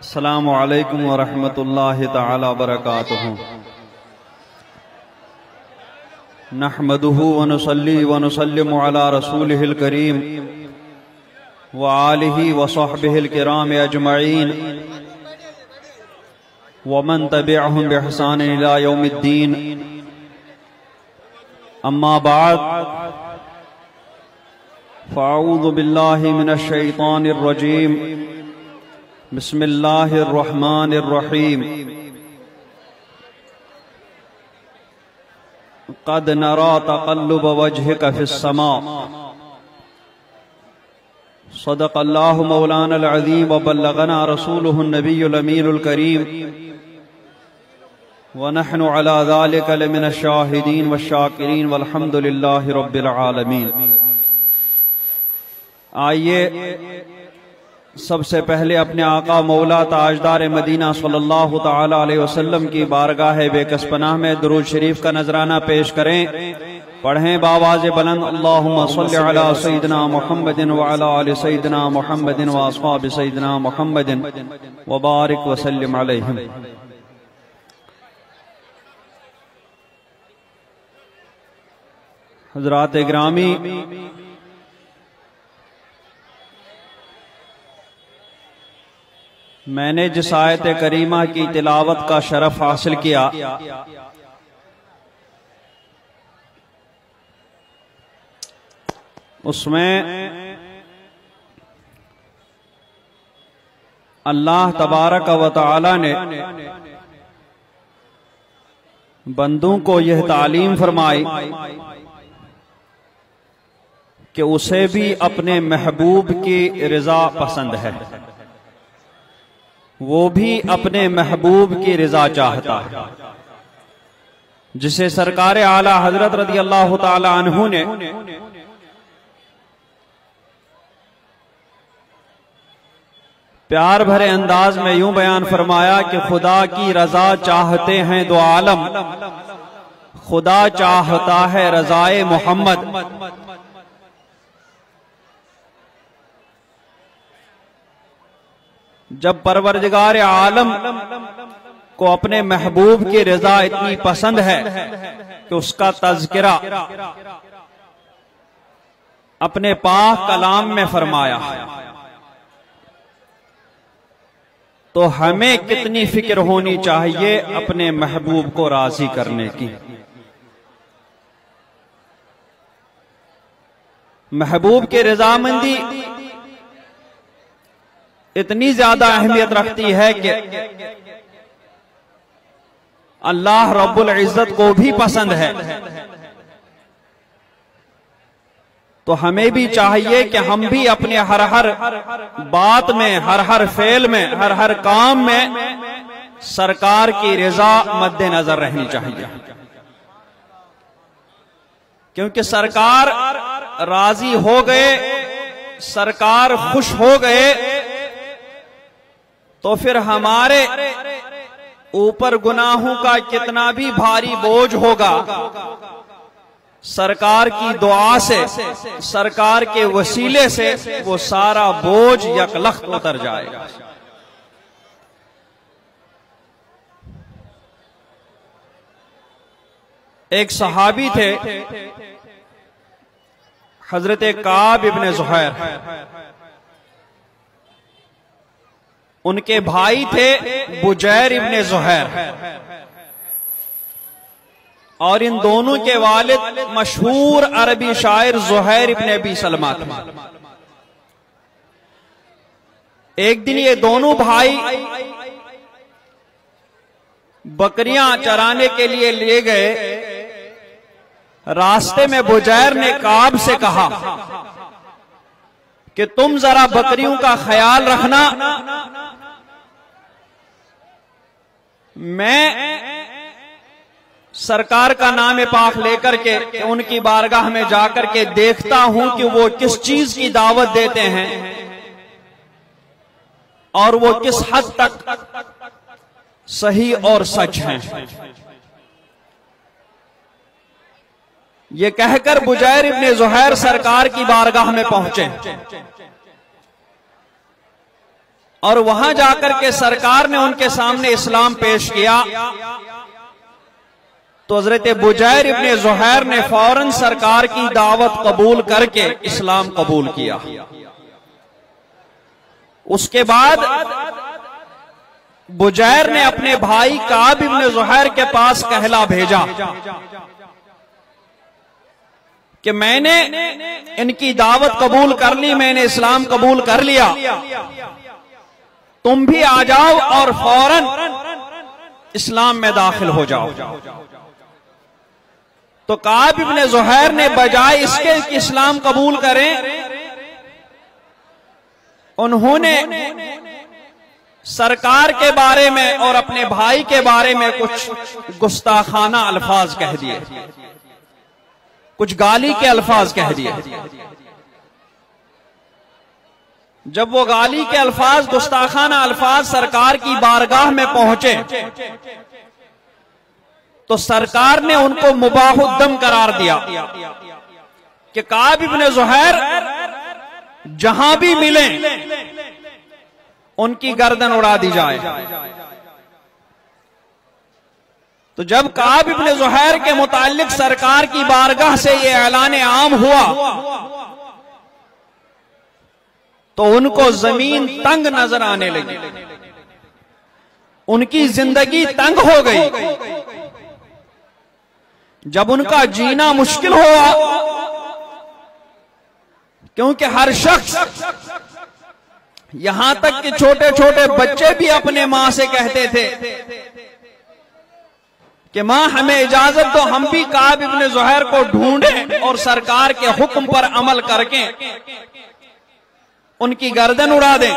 अस्सलामु अलैकुम व रहमतुल्लाहि तआला व बरकातुहू। नहमदुहु व नुसल्ली व नुसल्लिमु अला रसूलिहिल करीम व आलिहि व सहबिहिल किराम अजमईन व मन तबिअहुम बिइहसान इला यौमिद्दीन। अम्मा बाद फ़अऊज़ु बिल्लाहि मिनश शैतानिर रजीम। बिस्मिल्लाहिर रहमानिर रहीम। क़द नरा तक़ल्लुब वजहिक फ़िस्समा। सदक़ल्लाहु मौलानल अज़ीम व बल्लगना रसूलुहुन नबियुल अमीनुल करीम व नहनु अला ज़ालिका लमिनश शाहिदीन व शाकिरीन वल्हम्दुलिल्लाहि रब्बिल आलमीन। आइए सबसे पहले अपने आका मौला ताजदार मदीना सल्लल्लाहु तआला अलैहि वसल्लम की बारगाह बेकसपनाह में दुरूद शरीफ का नजराना पेश करें। पढ़ें बावाज़ बुलंद अल्लाहुम्मा सल्लि अला सय्यिदिना मुहम्मदिन व अला आलि सय्यिदिना मुहम्मदिन व अस्हाबि सय्यिदिना मुहम्मदिन व बारिक व सल्लिम अलैहिम। हज़रात गिरामी, मैंने जिस आयत करीमा की तिलावत का शरफ हासिल किया, उसमें अल्लाह तबारक व तआला ने बंदों को यह तालीम फरमाई कि उसे भी अपने महबूब की रिजा पसंद है, वो भी अपने महबूब की रिजा चाहता है, जिसे सरकार आला हजरत रज़ी अल्लाह ताला अन्हु ने प्यार भरे अंदाज में यूं बयान फरमाया कि खुदा की रजा चाहते हैं दो आलम, खुदा चाहता है रजाए मोहम्मद। जब परवरदिगार आलम को अपने महबूब की रजा इतनी पसंद है कि उसका तज़किरा अपने पाक कलाम में फरमाया, तो हमें कितनी फिक्र होनी चाहिए अपने महबूब को राजी करने की। महबूब की रजामंदी इतनी ज्यादा अहमियत रखती है कि अल्लाह रब्बुल इज्जत को भी पसंद है, तो हमें भी चाहिए कि हम भी अपने हर हर बात में, हर हर फेल में, हर हर काम में सरकार की रजा मद्देनजर रहनी चाहिए। क्योंकि सरकार राजी हो गए, सरकार खुश हो गए, तो फिर हमारे ऊपर गुनाहों का कितना भी भारी बोझ होगा, सरकार की दुआ से, सरकार के वसीले से वो सारा बोझ यकलख्त उतर जाएगा। एक सहाबी थे हजरत काब इब्ने ज़ुहैर, उनके भाई थे बुजैर इब्ने ज़ुहैर, और इन दोनों के वालिद मशहूर अरबी शायर ज़ुहैर इब्ने अबी सलमा थे। एक दिन ये दोनों भाई बकरियां चराने के लिए ले गए। रास्ते में बुजैर ने काब से कहा कि तुम जरा बकरियों का ख्याल रखना, मैं सरकार का नाम पाक लेकर के उनकी बारगाह में जाकर के देखता हूं कि वो किस चीज की दावत देते हैं और वो किस हद तक सही और सच हैं। ये कहकर बुजैर इब्ने ज़ुहैर सरकार की बारगाह में पहुंचे। और वहां जाकर के सरकार ने उनके सामने इस्लाम पेश किया तो हजरत बुजैर इब्ने ज़ुहैर ने फौरन सरकार की दावत कबूल करके इस्लाम कबूल किया। उसके बाद बुजैर ने अपने भाई काब इब्ने ज़ुहैर के पास कहला भेजा कि मैंने इनकी दावत कबूल कर ली, मैंने इस्लाम कबूल कर लिया, तुम भी आ जाओ और फौरन इस्लाम में दाखिल हो जाओ। तो काब इब्ने ज़ुहैर ने बजाय इसके कि इस्लाम कबूल करें, उन्होंने सरकार के बारे में और अपने भाई के बारे में कुछ गुस्ताखाना अल्फाज कह दिए, कुछ गाली के अल्फाज कह दिए। जब वो गाली के अल्फाज, गुस्ताखाना अल्फाज सरकार की बारगाह में पहुंचे तो सरकार ने उनको मुबाहुद्दम करार दिया कि काब इब्ने ज़ुहैर जहां भी मिले उनकी गर्दन उड़ा दी जाए। तो जब काब इब्ने ज़ुहैर के मुताल्लिक सरकार की बारगाह से ये ऐलान आम हुआ तो उनको जमीन तंग नजर आने लगी, उनकी जिंदगी तंग हो गई। जब उनका जीना मुश्किल हुआ, क्योंकि हर शख्स, यहां तक कि छोटे छोटे बच्चे भी अपने मां से कहते थे कि मां हमें इजाजत दो, हम भी काब इब्ने ज़ुहैर को ढूंढें और सरकार के हुक्म पर अमल करके उनकी गर्दन उड़ा दें।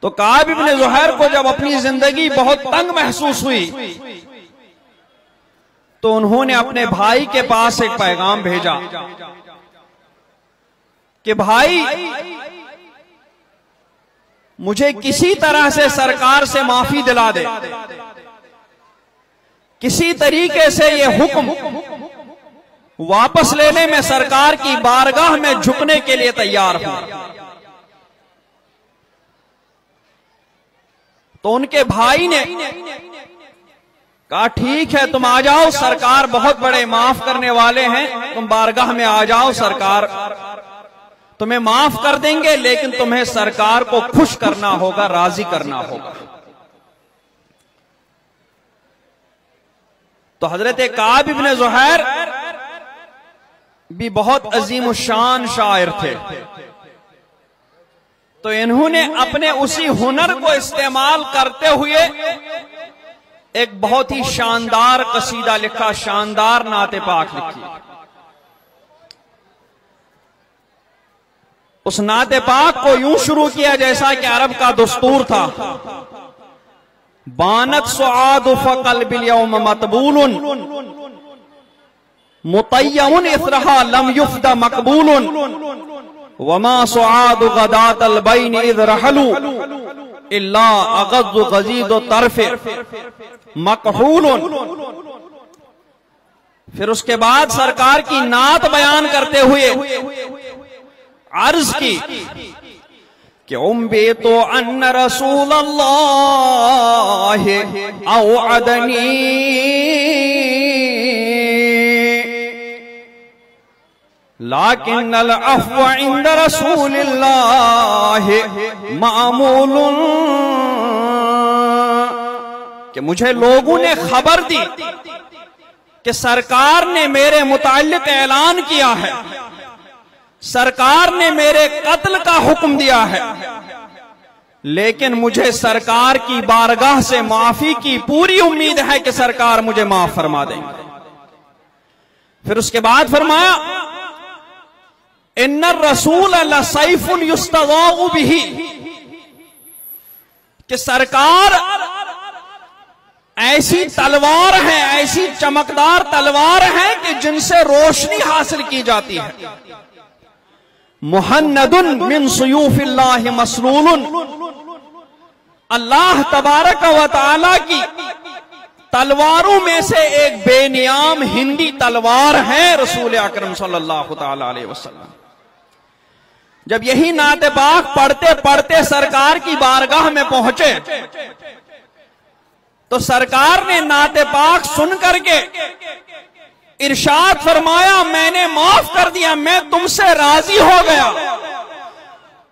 तो काब इब्ने ज़ुहैर को जब अपनी जिंदगी बहुत तंग महसूस हुई तो उन्होंने अपने भाई के पास एक पैगाम भेजा कि भाई, मुझे किसी तरह से सरकार से माफी दिला दे, किसी तरीके से ये हुक्म वापस लेने में सरकार की बारगाह में झुकने के लिए तैयार हूं। तो उनके भाई ने कहा ठीक है, तुम आ जाओ, सरकार बहुत बड़े माफ करने वाले हैं, तुम बारगाह में आ जाओ, सरकार तुम्हें माफ कर देंगे, लेकिन तुम्हें सरकार को खुश करना होगा, राजी करना होगा। तो हजरत काब इब्ने ज़ुहैर भी बहुत अजीम शान शायर थे, तो इन्होंने अपने उसी हुनर को इस्तेमाल करते हुए एक बहुत ही शानदार कसीदा लिखा, शानदार नाते पाक लिखी। उस नाते पाक को यूं शुरू किया जैसा कि अरब का दस्तूर था, बानत सुआद फ़क़ल्बिल यौम मतबूलुन मुतय्यमुन इस्रहा लम युफ्दा मकबूलुन वमा सुआद गदातल बैन इज़ रहलू इल्ला अग़ज़्ज़ु गज़ीद तरफ़े मकहूलुन। फिर उसके बाद सरकार की नात बयान करते हुए अर्ज की कि उम्बे तो अन्न रसूलल्लाह औअदनी लाकिन्नल अफ़्व इंद रसूलिल्लाह मामूलुन, कि मुझे लोगों ने खबर दी कि सरकार ने मेरे मुताल्लिक ऐलान किया है, सरकार ने मेरे कत्ल का हुक्म दिया है, लेकिन मुझे सरकार की बारगाह से माफी की पूरी उम्मीद है कि सरकार मुझे माफ फरमा देंगे। फिर उसके बाद फरमाया इन्नर रसूल लसैफुन युस्तज़ाउ बिही, कि सरकार ऐसी तलवार है, ऐसी चमकदार तलवार है कि जिनसे रोशनी हासिल की जाती है। मुहन्नदुन मिन सुयूफिल्लाहि मसलूलुन, अल्लाह तबारक व तआला की तलवारों में से एक बेनियाम हिंदी तलवार है रसूल अकरम सल्लल्लाहु तआला अलैहि वसल्लम। जब यही नाते पाक पढ़ते पढ़ते सरकार की बारगाह में पहुंचे तो सरकार ने नाते पाक सुन करके इरशाद फरमाया, मैंने माफ कर दिया, मैं तुमसे राजी हो गया।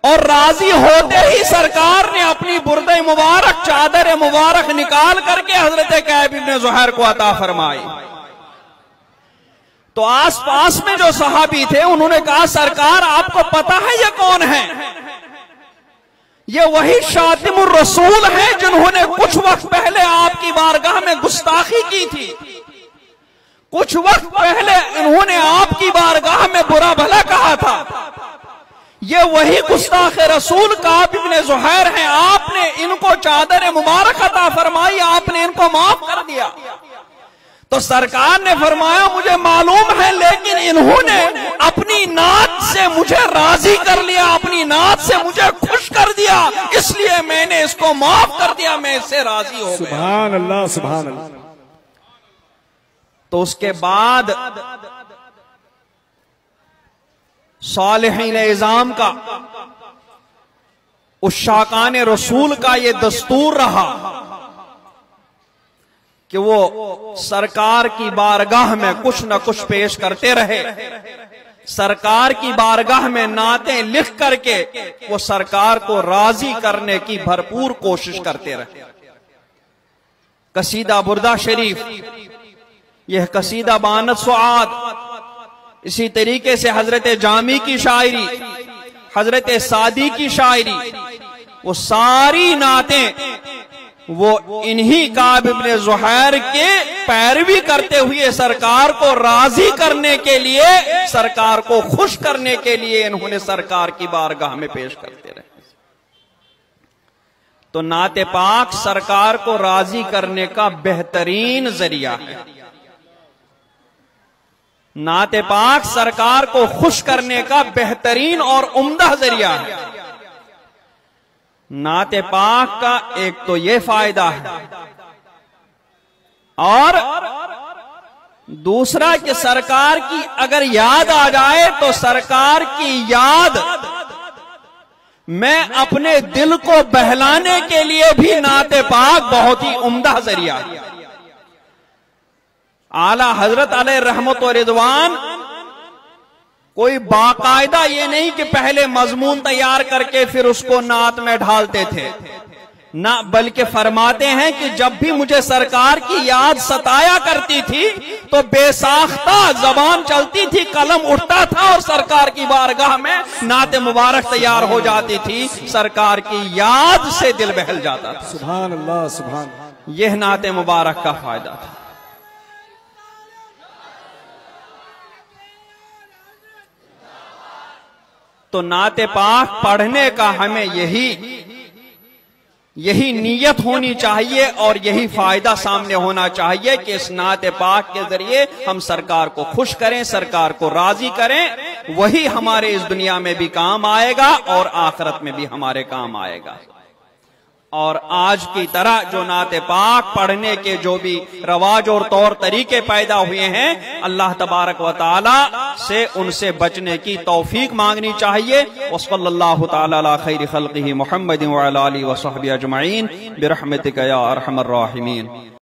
और राजी होते ही सरकार ने अपनी बुर्दे मुबारक, चादर मुबारक निकाल करके हजरत कैब इब्न ज़ुहैर को अता फरमाई। तो आसपास में जो सहाबी थे उन्होंने कहा, सरकार आपको पता है ये कौन है? ये वही शातिमुर रसूल है जिन्होंने कुछ वक्त पहले आपकी बारगाह में गुस्ताखी की थी। कुछ वक्त पहले इन्होंने आपकी बारगाह में बुरा भला कहा था। ये वही गुस्ताख रसूल काब इब्न ज़ुहैर हैं। आपने इनको चादर मुबारक अता फरमाई, आपने इनको माफ कर दिया। तो सरकार ने फरमाया, मुझे मालूम है, लेकिन इन्होंने अपनी नात से मुझे राजी कर लिया, अपनी नात से मुझे खुश कर दिया, इसलिए मैंने इसको माफ कर दिया, मैं इससे राजी हो गया। सुभान अल्लाह, सुभान अल्लाह। तो उसके बाद सालिहीन इज़ाम का, उस शाकान रसूल का ये दस्तूर रहा कि वो सरकार की बारगाह में कुछ न कुछ पेश करते रहे। सरकार की बारगाह में नातें लिख करके वो सरकार को राजी करने की भरपूर कोशिश करते रहे। कसीदा बुर्दा शरीफ, यह कसीदा बानत सुआद, इसी तरीके से हजरत जामी की शायरी, हजरत सादी की शायरी, वो सारी नातें वो इन्हीं काब इब्न ज़ुहैर के पैरवी करते हुए सरकार को राजी करने के लिए, सरकार को खुश करने के लिए इन्होंने सरकार की बारगाह में पेश करते रहे। तो नाते पाक सरकार को राजी करने का बेहतरीन जरिया है। नाते पाक सरकार को खुश करने का बेहतरीन और उम्दा जरिया है। नाते पाक का एक तो ये फायदा है, और दूसरा कि सरकार की अगर याद आ जाए तो सरकार की याद में अपने दिल को बहलाने के लिए भी नाते पाक बहुत ही उम्दा जरिया है। आला हजरत अलैहि रहमत व रिज़वान कोई बाकायदा ये नहीं कि पहले मजमून तैयार करके फिर उसको नात में ढालते थे ना, बल्कि फरमाते हैं कि जब भी मुझे सरकार की याद सताया करती थी तो बेसाख्ता जबान चलती थी, कलम उठता था और सरकार की बारगाह में नात मुबारक तैयार हो जाती थी। सरकार की याद से दिल बहल जाता था। सुभान अल्लाह, सुभान अल्लाह। यह नात मुबारक का फायदा था। तो नाते पाक पढ़ने का हमें यही नीयत होनी चाहिए और यही फायदा सामने होना चाहिए कि इस नाते पाक के जरिए हम सरकार को खुश करें, सरकार को राजी करें। वही हमारे इस दुनिया में भी काम आएगा और आखिरत में भी हमारे काम आएगा। और आज की तरह जो नाते पाक पढ़ने के जो भी रवाज और तौर तरीके पैदा हुए हैं, अल्लाह तबारक व तआला से उनसे बचने की तौफीक मांगनी चाहिए। वसल्लल्लाहु तआला अला खैरि खल्क़िही मुहम्मदिन व अला आलिहि व सहबिहि अजमईन बिरहमतिका या अरहमर राहिमीन।